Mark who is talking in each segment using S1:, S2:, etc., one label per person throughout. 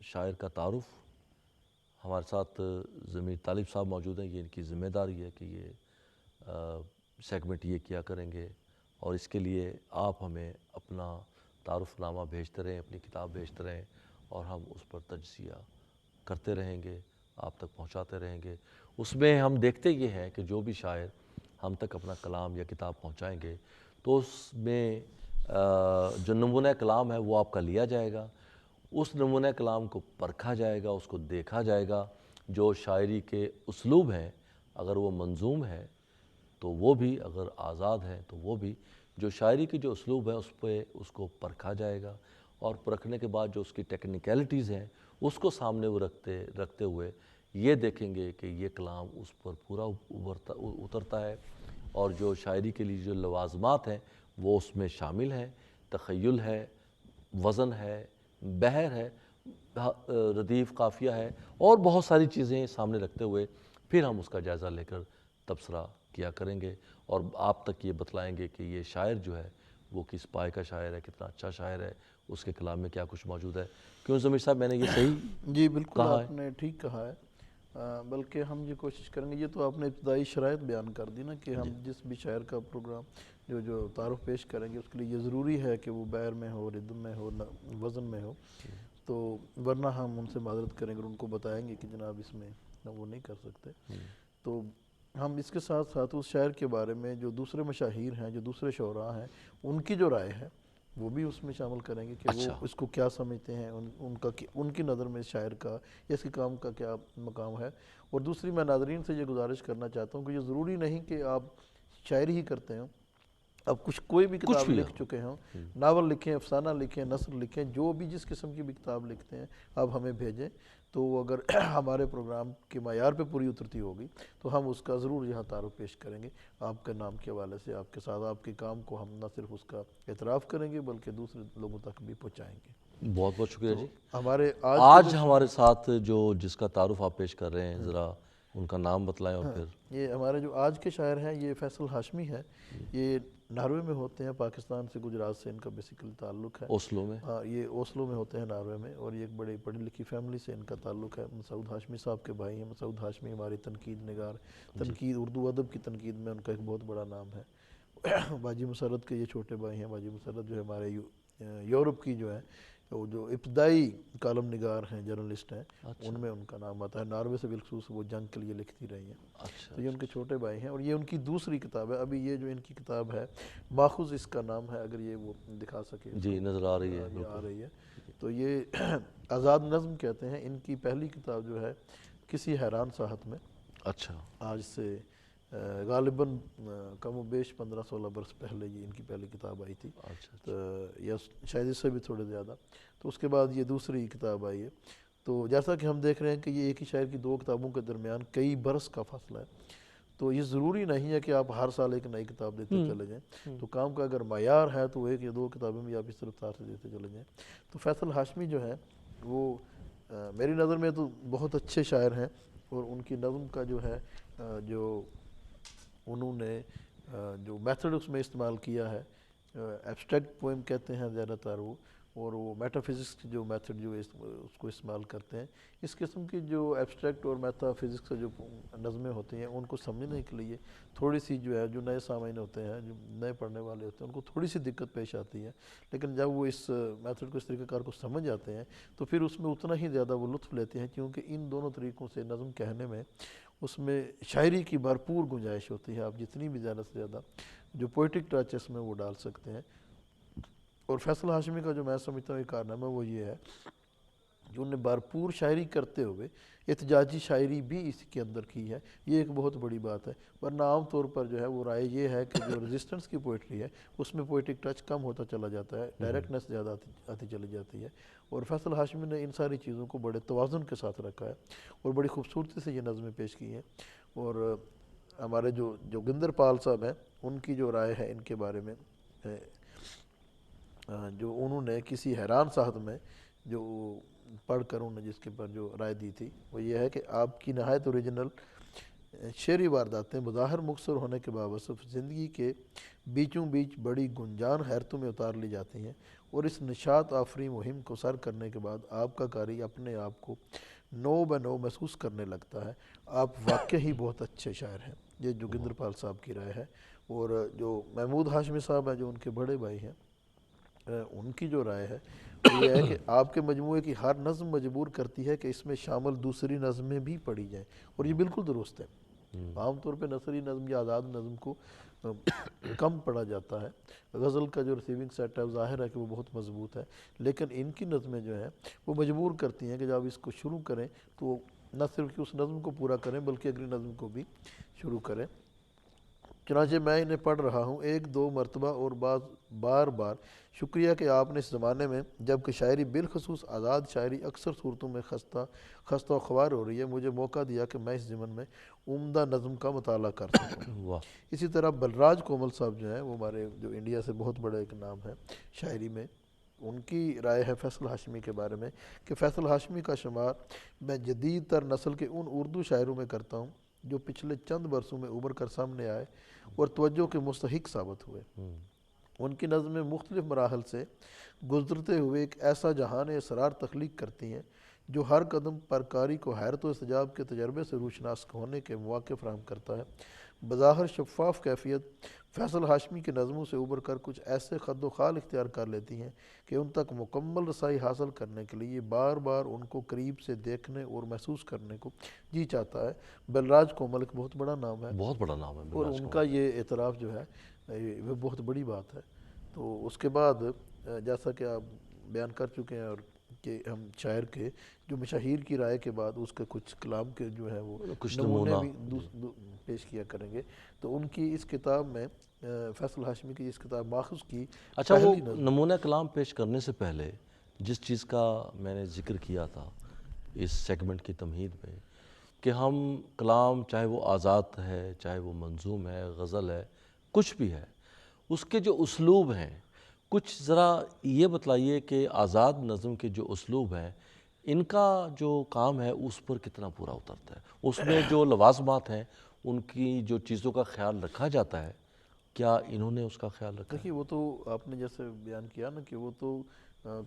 S1: شاعر کا تعارف. ہمارے ساتھ ضمیر طالب صاحب موجود ہیں. یہ ان کی ذمہ داری ہے کہ یہ سیگمنٹ یہ کیا کریں گے، اور اس کے لیے آپ ہمیں اپنا تعارف نامہ بھیجتے رہیں، اپنی کتاب بھیجتے رہیں، اور ہم اس پر تجزیہ کرتے رہیں گے، آپ تک پہنچاتے رہیں گے. اس میں ہم دیکھتے یہ ہیں کہ جو بھی شاعر ہم تک اپنا کلام یا کتاب پہنچائیں گے تو اس میں جو نمونہ کلام ہے وہ آپ کا لیا جائے گا. اس نمونہ کلام کو پرکھا جائے گا، اس کو دیکھا جائے گا. جو شاعری کے اسلوب ہیں اگر وہ منظوم ہے تو وہ بھی، اگر آزاد ہے تو وہ بھی. جو شاعری کی جو اسلوب ہے اس پہ اس کو پرکھا جائے گا، اور پرکھنے کے بعد جو اس کی ٹیکنیکلٹیز ہیں اس کو سامنے وہ رکھتے ہوئے یہ دیکھیں گے کہ یہ کلام اس پر پورا اترتا ہے، اور جو شاعری کے لیے جو لوازمات ہیں وہ اس میں شامل ہیں. تخیل ہے، وزن ہے، بحر ہے، ردیف قافیہ ہے، اور بہت ساری چیزیں سامنے رکھتے ہوئے پھر ہم اس کا جائزہ لے کر تبصرہ کیا کریں گے، اور آپ تک یہ بتلائیں گے کہ یہ شاعر جو ہے وہ کس پائے کا شاعر ہے، کتنا اچھا شاعر ہے، اس کے کلام میں کیا کچھ موجود ہے. کیوں ضمیر صاحب، میں نے یہ صحیح
S2: جی بالکل
S1: کہا ہے؟
S2: آپ نے ٹھیک کہا ہے. بلکہ ہم یہ کوشش کریں گے، یہ تو آپ نے ابتدائی شرائط بیان کر دی نا کہ ہم جس بھی شاعر کا پروگرام جو تعارف پیش کریں گے اس کے لیے یہ ضروری ہے کہ وہ بیر میں ہو، ردم میں ہو، وزن میں ہو. تو ورنہ ہم ان سے معذرت کریں گے اور ان کو بتائیں گے کہ جناب اس میں وہ نہیں کر سکتے. تو ہم اس کے ساتھ ساتھ اس شاعر کے بارے میں جو دوسرے مشاہیر ہیں، جو دوسرے شعراء ہیں، ان کی جو رائے ہے وہ بھی اس میں شامل کریں گے کہ وہ
S1: اچھا.
S2: اس کو کیا سمجھتے ہیں، ان کی نظر میں شاعر کا اس کے کام کا کیا مقام ہے. اور دوسری میں ناظرین سے یہ گزارش کرنا چاہتا ہوں کہ یہ ضروری نہیں کہ آپ شاعری ہی کرتے ہوں، اب کوئی بھی
S1: کچھ
S2: کتاب
S1: بھی
S2: لکھ
S1: ہو.
S2: چکے ہوں، ناول لکھیں، افسانہ لکھیں، نثر لکھیں، جو بھی جس قسم کی بھی کتاب لکھتے ہیں آپ ہمیں بھیجیں. تو وہ اگر ہمارے پروگرام کے معیار پہ پوری اترتی ہوگی تو ہم اس کا ضرور یہاں تعارف پیش کریں گے آپ کے نام کے حوالے سے. آپ کے ساتھ آپ کے کام کو ہم نہ صرف اس کا اعتراف کریں گے بلکہ دوسرے لوگوں تک بھی پہنچائیں گے.
S1: بہت بہت شکریہ
S2: تو
S1: جی.
S2: ہمارے کے
S1: آج ہمارے ساتھ جس کا تعارف آپ پیش کر رہے ہیں، ذرا ان کا نام بتلائیں. اور پھر
S2: یہ ہمارے جو آج کے شاعر ہیں یہ فیصل ہاشمی ہے. یہ ناروے میں ہوتے ہیں، پاکستان سے، گجرات سے ان کا بیسیکلی تعلق ہے.
S1: اوسلو میں.
S2: یہ اوسلو میں ہوتے ہیں، ناروے میں. اور یہ ایک بڑی پڑھی لکھی فیملی سے ان کا تعلق ہے. مسعود ہاشمی صاحب کے بھائی ہیں. مسعود ہاشمی ہماری تنقید نگار، تنقید اردو ادب کی تنقید میں ان کا ایک بہت بڑا نام ہے. باجی مسرت کے یہ چھوٹے بھائی ہیں. باجی مسرت جو ہے ہمارے یورپ کی جو ہے جو ابتدائی کالم نگار ہیں، جرنلسٹ ہیں، ان میں ان کا نام آتا ہے. ناروے سے بالخصوص وہ جنگ کے لیے لکھتی رہی ہیں.
S1: اچھا.
S2: تو یہ ان کے چھوٹے بھائی ہیں، اور یہ ان کی دوسری کتاب ہے. ابھی یہ جو ان کی کتاب ہے ماخوذ اس کا نام ہے، اگر یہ وہ دکھا سکے اس
S1: جی
S2: کو.
S1: نظر آ رہی ہے
S2: یہ آ
S1: بالکل.
S2: رہی ہے. تو یہ آزاد نظم کہتے ہیں. ان کی پہلی کتاب جو ہے کسی حیران ساحت میں،
S1: اچھا.
S2: آج سے غالباً کم و بیش 15-16 برس پہلے یہ ان کی پہلی کتاب آئی تھی.
S1: اچھا.
S2: تو یا شاید اس سے بھی تھوڑے زیادہ. تو اس کے بعد یہ دوسری کتاب آئی ہے. تو جیسا کہ ہم دیکھ رہے ہیں کہ یہ ایک ہی شاعر کی دو کتابوں کے درمیان کئی برس کا فاصلہ ہے. تو یہ ضروری نہیں ہے کہ آپ ہر سال ایک نئی کتاب دیتے چلے جائیں. تو کام کا اگر معیار ہے تو ایک یا دو کتابیں بھی آپ اس رفتار سے دیتے چلے جائیں. تو فیصل ہاشمی جو ہے وہ میری نظر میں تو بہت اچھے شاعر ہیں. اور ان کی نظم کا جو ہے جو انہوں نے جو میتھڈ اس میں استعمال کیا ہے، ایبسٹریکٹ پوئم کہتے ہیں زیادہ تر وہ، اور وہ میٹا فزکس کی جو میتھڈ جو اس کو استعمال کرتے ہیں. اس قسم کی جو ایبسٹریکٹ اور میٹا فزکس جو نظمیں ہوتی ہیں ان کو سمجھنے کے لیے تھوڑی سی جو ہے جو نئے سامعین ہوتے ہیں، جو نئے پڑھنے والے ہوتے ہیں، ان کو تھوڑی سی دقت پیش آتی ہے. لیکن جب وہ اس میتھڈ کو، اس طریقہ کار کو سمجھ جاتے ہیں تو پھر اس میں اتنا ہی زیادہ وہ لطف لیتے ہیں، کیونکہ ان دونوں طریقوں سے نظم کہنے میں اس میں شاعری کی بھرپور گنجائش ہوتی ہے. آپ جتنی بھی زیادہ سے زیادہ جو پوئٹک ٹچ اس میں وہ ڈال سکتے ہیں. اور فیصل ہاشمی کا جو میں سمجھتا ہوں یہ کارنامہ وہ یہ ہے جو انہیں بھرپور شاعری کرتے ہوئے احتجاجی شاعری بھی اس کے اندر کی ہے. یہ ایک بہت بڑی بات ہے. ورنہ عام طور پر جو ہے وہ رائے یہ ہے کہ جو ریزسٹنس کی پوئٹری ہے اس میں پوئٹک ٹچ کم ہوتا چلا جاتا ہے، ڈائریکٹنس زیادہ آتی چلی جاتی ہے. اور فیصل ہاشمی نے ان ساری چیزوں کو بڑے توازن کے ساتھ رکھا ہے اور بڑی خوبصورتی سے یہ نظمیں پیش کی ہیں. اور ہمارے جو گندر پال صاحب ہیں ان کی جو رائے ہے ان کے بارے میں، جو انہوں نے کسی حیران ساحت میں جو پڑھ کر انہوں نے جس کے پر جو رائے دی تھی وہ یہ ہے کہ آپ کی نہایت اوریجنل شعری وارداتیں بظاہر مختصر ہونے کے باوجود زندگی کے بیچوں بیچ بڑی گنجان حیرتوں میں اتار لی جاتی ہیں، اور اس نشاط آفری مہم کو سر کرنے کے بعد آپ کا قاری اپنے آپ کو نو بنو محسوس کرنے لگتا ہے۔ آپ واقعی ہی بہت اچھے شاعر ہیں، یہ جوگندر پال صاحب کی رائے ہے۔ اور جو محمود ہاشمی صاحب ہیں جو ان کے بڑے بھائی ہیں، ان کی جو رائے ہے وہ یہ ہے کہ آپ کے مجموعے کی ہر نظم مجبور کرتی ہے کہ اس میں شامل دوسری نظمیں بھی پڑھی جائیں، اور یہ بالکل درست ہے۔ عام طور پہ نثری نظم یا آزاد نظم کو کم پڑھا جاتا ہے۔ غزل کا جو ریسیونگ سیٹ ہے وہ ظاہر ہے کہ وہ بہت مضبوط ہے، لیکن ان کی نظمیں جو ہیں وہ مجبور کرتی ہیں کہ جب اس کو شروع کریں تو نہ صرف کہ اس نظم کو پورا کریں بلکہ اگلی نظم کو بھی شروع کریں۔ چنانچہ میں انہیں پڑھ رہا ہوں ایک دو مرتبہ اور بار بار۔ شکریہ کہ آپ نے اس زمانے میں جب کہ شاعری بالخصوص آزاد شاعری اکثر صورتوں میں خستہ و خوار ہو رہی ہے، مجھے موقع دیا کہ میں اس ضمن میں عمدہ نظم کا مطالعہ کر سکوں۔
S1: واہ،
S2: اسی طرح بلراج کومل صاحب جو ہیں، وہ ہمارے جو انڈیا سے بہت بڑے ایک نام ہے شاعری میں، ان کی رائے ہے فیصل ہاشمی کے بارے میں کہ فیصل ہاشمی کا شمار میں جدید تر نسل کے ان اردو شاعروں میں کرتا ہوں جو پچھلے چند برسوں میں ابھر کر سامنے آئے اور توجہ کے مستحق ثابت ہوئے۔ ان کی نظمیں مختلف مراحل سے گزرتے ہوئے ایک ایسا جہان اسرار تخلیق کرتی ہیں جو ہر قدم پر قاری کو حیرت و استعجاب کے تجربے سے روشناس ہونے کے مواقع فراہم کرتا ہے۔ بظاہر شفاف کیفیت فیصل ہاشمی کی نظموں سے ابھر کر کچھ ایسے خد و خال اختیار کر لیتی ہیں کہ ان تک مکمل رسائی حاصل کرنے کے لیے بار بار ان کو قریب سے دیکھنے اور محسوس کرنے کو جی چاہتا ہے۔ بلراج کومل ایک بہت بڑا نام ہے،
S1: بہت بڑا نام ہے
S2: اور
S1: بلراج
S2: ان
S1: کومل۔
S2: کا یہ اعتراف جو ہے وہ بہت بڑی بات ہے۔ تو اس کے بعد جیسا کہ آپ بیان کر چکے ہیں، اور کہ ہم شاعر کے جو مشاہیر کی رائے کے بعد اس کے کچھ کلام کے جو ہے وہ
S1: کچھ
S2: نمونے
S1: نمونہ،
S2: بھی پیش کیا کریں گے۔ تو ان کی اس کتاب میں فیصل ہاشمی کی اس کتاب ماخذ کی
S1: اچھا وہ
S2: پہلی نظم،
S1: نمونہ کلام پیش کرنے سے پہلے جس چیز کا میں نے ذکر کیا تھا اس سیگمنٹ کی تمہید میں، کہ ہم کلام چاہے وہ آزاد ہے، چاہے وہ منظوم ہے، غزل ہے، کچھ بھی ہے، اس کے جو اسلوب ہیں، کچھ ذرا یہ بتلائیے کہ آزاد نظم کے جو اسلوب ہیں ان کا جو کام ہے اس پر کتنا پورا اترتا ہے، اس میں جو لوازمات ہیں ان کی جو چیزوں کا خیال رکھا جاتا ہے، کیا انہوں نے اس کا خیال رکھا ہے؟
S2: دیکھیے وہ تو آپ نے جیسے بیان کیا نا کہ وہ تو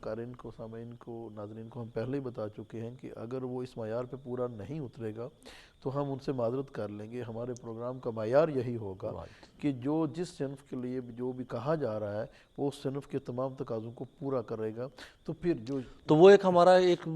S2: قارئین کو، سامعین کو، ناظرین کو ہم پہلے ہی بتا چکے ہیں کہ اگر وہ اس معیار پہ پورا نہیں اترے گا تو ہم ان سے معذرت کر لیں گے۔ ہمارے پروگرام کا معیار یہی ہوگا
S1: Right.
S2: کہ جو جس صنف کے لیے جو بھی کہا جا رہا ہے وہ اس صنف کے تمام تقاضوں کو پورا کرے گا، تو پھر جو
S1: تو وہ ایک ہمارا ایک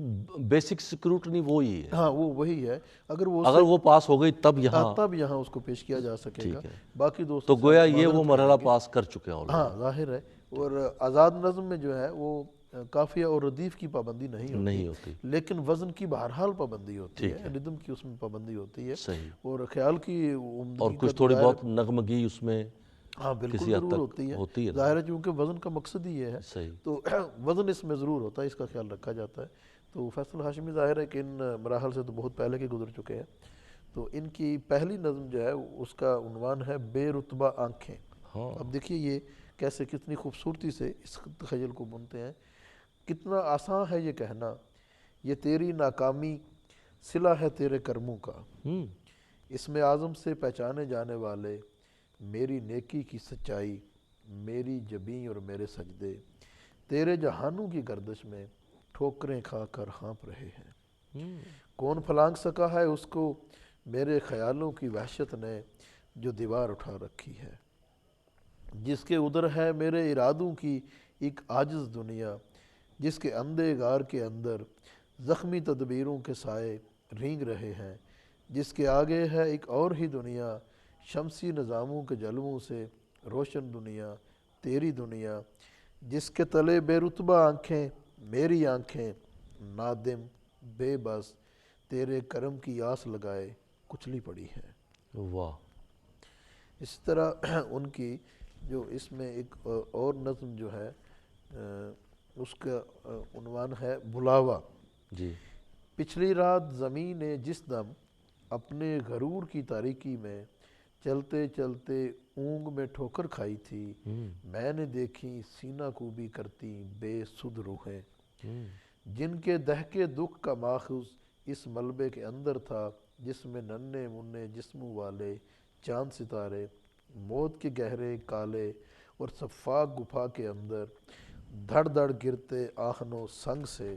S1: بیسک سکروٹنی وہی ہے،
S2: ہاں وہ وہی ہے، اگر وہ
S1: اگر وہ پاس ہو گئی تب یہاں
S2: تب یہاں اس کو پیش کیا جا سکے گا۔
S1: ٹھیک ہے،
S2: باقی
S1: تو
S2: دوستوں سے
S1: گویا
S2: ہم
S1: یہ وہ
S2: معذرت کر
S1: مرحلہ
S2: لیں گے۔
S1: پاس کر چکے ہیں
S2: ہاں
S1: آلریڈی،
S2: ظاہر ہے، اور آزاد نظم میں جو ہے وہ قافیہ اور ردیف کی پابندی نہیں ہوتی، لیکن وزن کی بہرحال پابندی ہوتی ہے، ردم کی اس میں پابندی ہوتی ہے،
S1: صحیح،
S2: اور خیال کی
S1: اور
S2: عمدگی کا
S1: کچھ تھوڑی
S2: ظاہر
S1: بہت نغمگی اس میں
S2: ہاں بالکل
S1: کسی حد
S2: ضرور
S1: تک ہوتی ہے نا،
S2: ظاہر ہے چونکہ وزن کا مقصد ہی یہ ہے،
S1: صحیح،
S2: تو وزن اس میں ضرور ہوتا ہے، اس کا خیال رکھا جاتا ہے۔ تو فیصل ہاشمی ظاہر ہے کہ ان مراحل سے تو بہت پہلے کے گزر چکے ہیں۔ تو ان کی پہلی نظم جو ہے اس کا عنوان ہے بے رتبہ آنکھیں۔
S1: ہاں،
S2: اب دیکھیے یہ کیسے کتنی خوبصورتی سے اس تخیل کو بنتے ہیں۔ کتنا آسان ہے یہ کہنا، یہ تیری ناکامی صلہ ہے تیرے کرموں کا، اس میں اعظم سے پہچانے جانے والے میری نیکی کی سچائی، میری جبیں اور میرے سجدے تیرے جہانوں کی گردش میں ٹھوکریں کھا کر ہانپ رہے ہیں۔ کون پھلانگ سکا ہے اس کو میرے خیالوں کی وحشت نے جو دیوار اٹھا رکھی ہے، جس کے ادھر ہے میرے ارادوں کی ایک عاجز دنیا، جس کے اندھے غار کے اندر زخمی تدبیروں کے سائے رینگ رہے ہیں، جس کے آگے ہے ایک اور ہی دنیا، شمسی نظاموں کے جلووں سے روشن دنیا، تیری دنیا، جس کے تلے بے رتبہ آنکھیں میری آنکھیں، نادم بے بس تیرے کرم کی آس لگائے کچلی پڑی ہے۔
S1: واہ،
S2: اسی طرح ان کی جو اس میں ایک اور نظم جو ہے اس کا عنوان ہے بلاوا۔
S1: جی،
S2: پچھلی رات زمین نے جس دم اپنے غرور کی تاریکی میں چلتے چلتے اونگ میں ٹھوکر کھائی تھی، میں نے دیکھی سینہ کوبی کرتی بے سدھ روحیں، جن کے دہکے دکھ کا ماخذ اس ملبے کے اندر تھا جس میں ننھے منھے جسموں والے چاند ستارے موت کے گہرے کالے اور شفاف گپھا کے اندر دھڑ دھڑ گرتے آہنوں سنگ سے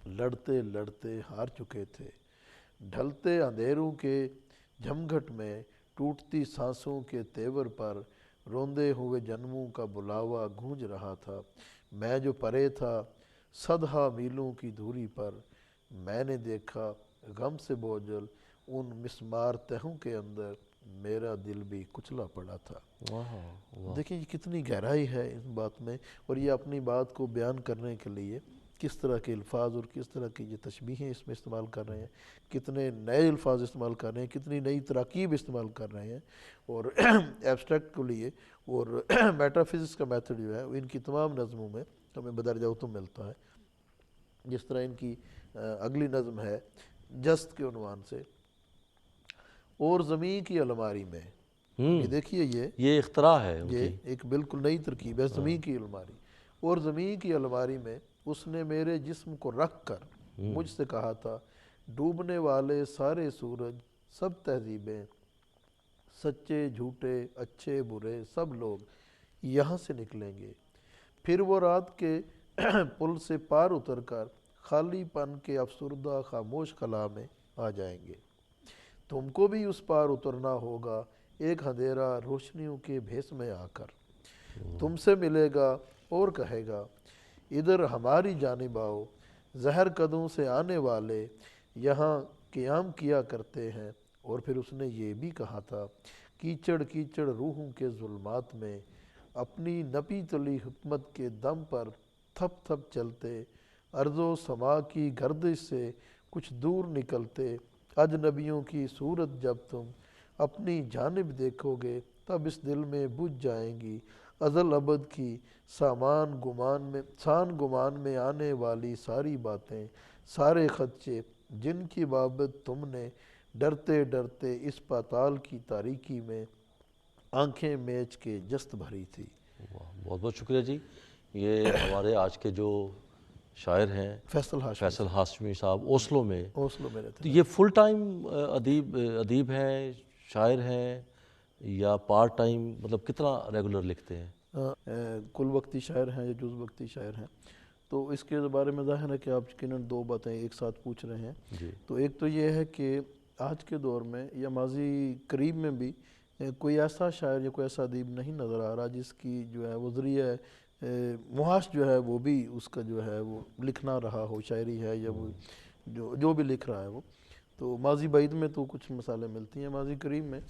S2: لڑتے لڑتے ہار چکے تھے۔ ڈھلتے اندھیروں کے جھمگھٹ میں ٹوٹتی سانسوں کے تیور پر روندے ہوئے جنموں کا بلاوا گونج رہا تھا۔ میں جو پرے تھا صدہا میلوں کی دوری پر، میں نے دیکھا غم سے بوجھل ان مسمار تہوں کے اندر میرا دل بھی کچلا پڑا تھا۔
S1: واہ،
S2: دیکھیں یہ کتنی گہرائی ہے اس بات میں، اور یہ اپنی بات کو بیان کرنے کے لیے کس طرح کے الفاظ اور کس طرح کی یہ تشبیہیں اس میں استعمال کر رہے ہیں، کتنے نئے الفاظ استعمال کر رہے ہیں، کتنی نئی تراکیب استعمال کر رہے ہیں، اور ایبسٹریکٹ کو لیے اور میٹا فزکس کا میتھڈ جو ہے وہ ان کی تمام نظموں میں ہمیں بدرجہ ملتا ہے۔ جس طرح ان کی اگلی نظم ہے جست کے عنوان سے، اور زمین کی الماری میں، یہ دیکھیے
S1: یہ اختراع ہے ان
S2: یہ
S1: کی۔
S2: ایک بالکل نئی ترکیب ہے، زمین کی الماری، اور زمین کی الماری میں اس نے میرے جسم کو رکھ کر مجھ سے کہا تھا، ڈوبنے والے سارے سورج، سب تہذیبیں، سچے جھوٹے اچھے برے سب لوگ یہاں سے نکلیں گے، پھر وہ رات کے پل سے پار اتر کر خالی پن کے افسردہ خاموش خلا میں آ جائیں گے۔ تم کو بھی اس پار اترنا ہوگا ایک اندھیرا روشنیوں کے بھیس میں آ کر، تم سے ملے گا اور کہے گا ادھر ہماری جانب آؤ، زہر قدوں سے آنے والے یہاں قیام کیا کرتے ہیں۔ اور پھر اس نے یہ بھی کہا تھا، کیچڑ کیچڑ روحوں کے ظلمات میں اپنی نپی تلی حکمت کے دم پر تھپ تھپ چلتے، ارض و سما کی گردش سے کچھ دور نکلتے اجنبیوں کی صورت جب تم اپنی جانب دیکھو گے، تب اس دل میں بجھ جائیں گی ازل ابد کی سان گمان میں آنے والی ساری باتیں، سارے خدشے جن کی بابت تم نے ڈرتے ڈرتے اس پاتال کی تاریکی میں آنکھیں میچ کے جست بھری تھی۔
S1: بہت بہت شکریہ جی۔ یہ ہمارے آج کے جو شاعر ہیں فیصل ہاشمی صاحب اوسلو میں،
S2: اوسلو میں رہتے
S1: تو یہ فل ٹائم ادیب ہیں، شاعر ہیں، یا پارٹ ٹائم، مطلب کتنا ریگولر لکھتے ہیں؟
S2: کل وقتی شاعر ہیں یا جز وقتی شاعر ہیں؟ تو اس کے بارے میں ظاہر ہے کہ آپ یقیناً دو باتیں ایک ساتھ پوچھ رہے ہیں۔
S1: جی،
S2: تو ایک تو یہ ہے کہ آج کے دور میں یا ماضی قریب میں بھی کوئی ایسا شاعر یا کوئی ایسا ادیب نہیں نظر آ رہا جس کی جو ہے وہ ذریعہ معاش جو ہے وہ بھی اس کا جو ہے وہ لکھنا رہا ہو، شاعری ہے یا وہ جو بھی لکھ رہا ہے وہ۔ تو ماضی بعید میں تو کچھ مثالیں ملتی ہیں، ماضی قریب میں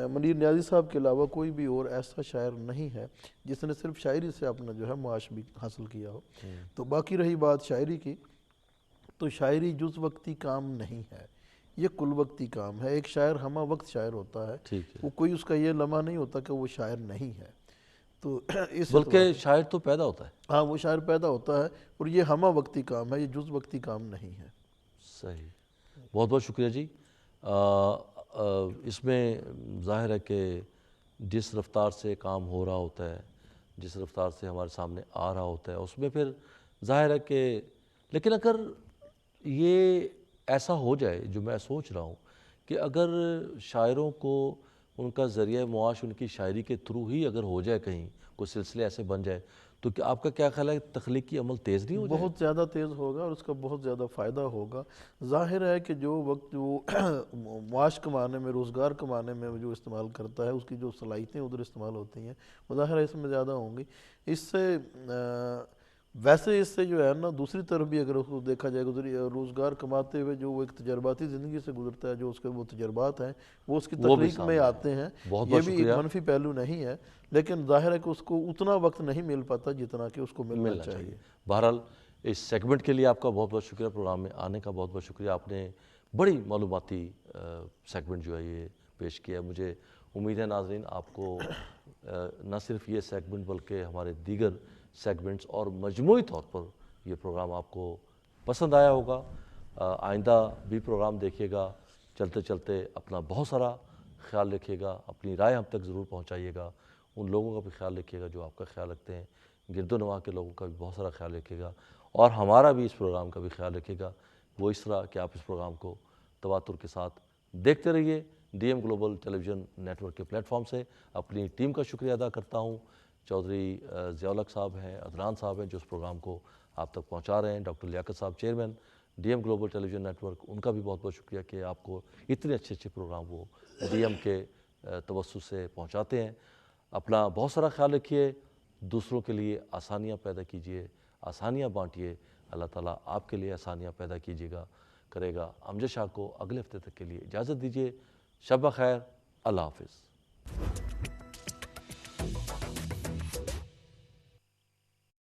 S2: منیر نیازی صاحب کے علاوہ کوئی بھی اور ایسا شاعر نہیں ہے جس نے صرف شاعری سے اپنا جو ہے معاش بھی حاصل کیا ہو۔ تو باقی رہی بات شاعری کی، تو شاعری جز وقتی کام نہیں ہے، یہ کل وقتی کام ہے۔ ایک شاعر ہمہ وقت شاعر ہوتا ہے،
S1: ٹھیک ہے،
S2: وہ کوئی اس کا یہ لمحہ نہیں ہوتا کہ وہ شاعر نہیں ہے۔ تو اس
S1: بلکہ شاعر تو پیدا ہوتا ہے۔
S2: ہاں وہ شاعر پیدا ہوتا ہے، اور یہ ہمہ وقتی کام ہے، یہ جز وقتی کام نہیں ہے۔
S1: صحیح، بہت بہت شکریہ جی۔ اس میں ظاہر ہے کہ جس رفتار سے کام ہو رہا ہوتا ہے، جس رفتار سے ہمارے سامنے آ رہا ہوتا ہے، اس میں پھر ظاہر ہے کہ، لیکن اگر یہ ایسا ہو جائے جو میں سوچ رہا ہوں کہ اگر شاعروں کو ان کا ذریعہ معاش ان کی شاعری کے تھرو ہی اگر ہو جائے، کہیں کوئی سلسلے ایسے بن جائے، تو کیا آپ کا کیا خیال ہے تخلیقی عمل تیز نہیں ہو جائے؟
S2: بہت زیادہ تیز ہوگا اور اس کا بہت زیادہ فائدہ ہوگا۔ ظاہر ہے کہ جو وقت وہ معاش کمانے میں، روزگار کمانے میں جو استعمال کرتا ہے، اس کی جو صلاحیتیں ادھر استعمال ہوتی ہیں وہ ظاہر ہے اس میں زیادہ ہوں گی۔ اس سے ویسے اس سے جو ہے نا دوسری طرف بھی اگر اس کو دیکھا جائے، روزگار کماتے ہوئے جو وہ ایک تجرباتی زندگی سے گزرتا ہے، جو اس کے وہ تجربات ہیں وہ اس کی تخلیق میں آتے ہیں، یہ بھی ایک منفی پہلو نہیں ہے، لیکن ظاہر ہے کہ اس کو اتنا وقت نہیں مل پاتا جتنا کہ اس کو ملنا چاہیے۔
S1: بہرحال اس سیگمنٹ کے لیے آپ کا بہت بہت شکریہ، پروگرام میں آنے کا بہت بہت شکریہ۔ آپ نے بڑی معلوماتی سیگمنٹ جو ہے یہ پیش کیا ہے۔ مجھے امید ہے ناظرین آپ کو نہ صرف یہ سیگمنٹ بلکہ ہمارے دیگر سیگمنٹس اور مجموعی طور پر یہ پروگرام آپ کو پسند آیا ہوگا۔ آئندہ بھی پروگرام دیکھیے گا۔ چلتے چلتے اپنا بہت سارا خیال رکھیے گا، اپنی رائے ہم تک ضرور پہنچائیے گا، ان لوگوں کا بھی خیال رکھیے گا جو آپ کا خیال رکھتے ہیں، گرد و نواح کے لوگوں کا بھی بہت سارا خیال رکھیے گا، اور ہمارا بھی اس پروگرام کا بھی خیال رکھیے گا، وہ اس طرح کہ آپ اس پروگرام کو تواتر کے ساتھ دیکھتے رہیے ڈی ایم گلوبل ٹیلی ویژن نیٹ ورک کے پلیٹ فارم سے۔ اپنی ٹیم کا شکریہ ادا کرتا ہوں، چودھری ضیاء الحق صاحب ہیں، عدنان صاحب ہیں جو اس پروگرام کو آپ تک پہنچا رہے ہیں، ڈاکٹر لیاقت صاحب چیئرمین ڈی ایم گلوبل ٹیلی ویژن نیٹ ورک، ان کا بھی بہت بہت شکریہ کہ آپ کو اتنے اچھے اچھے پروگرام وہ ڈی ایم کے توسط سے پہنچاتے ہیں۔ اپنا بہت سارا خیال رکھیے، دوسروں کے لیے آسانیاں پیدا کیجیے، آسانیاں بانٹیے، اللہ تعالیٰ آپ کے لیے آسانیاں پیدا کرے گا۔ امجد شاہ کو اگلے ہفتے تک کے لیے اجازت دیجیے، شب بخیر، اللہ حافظ۔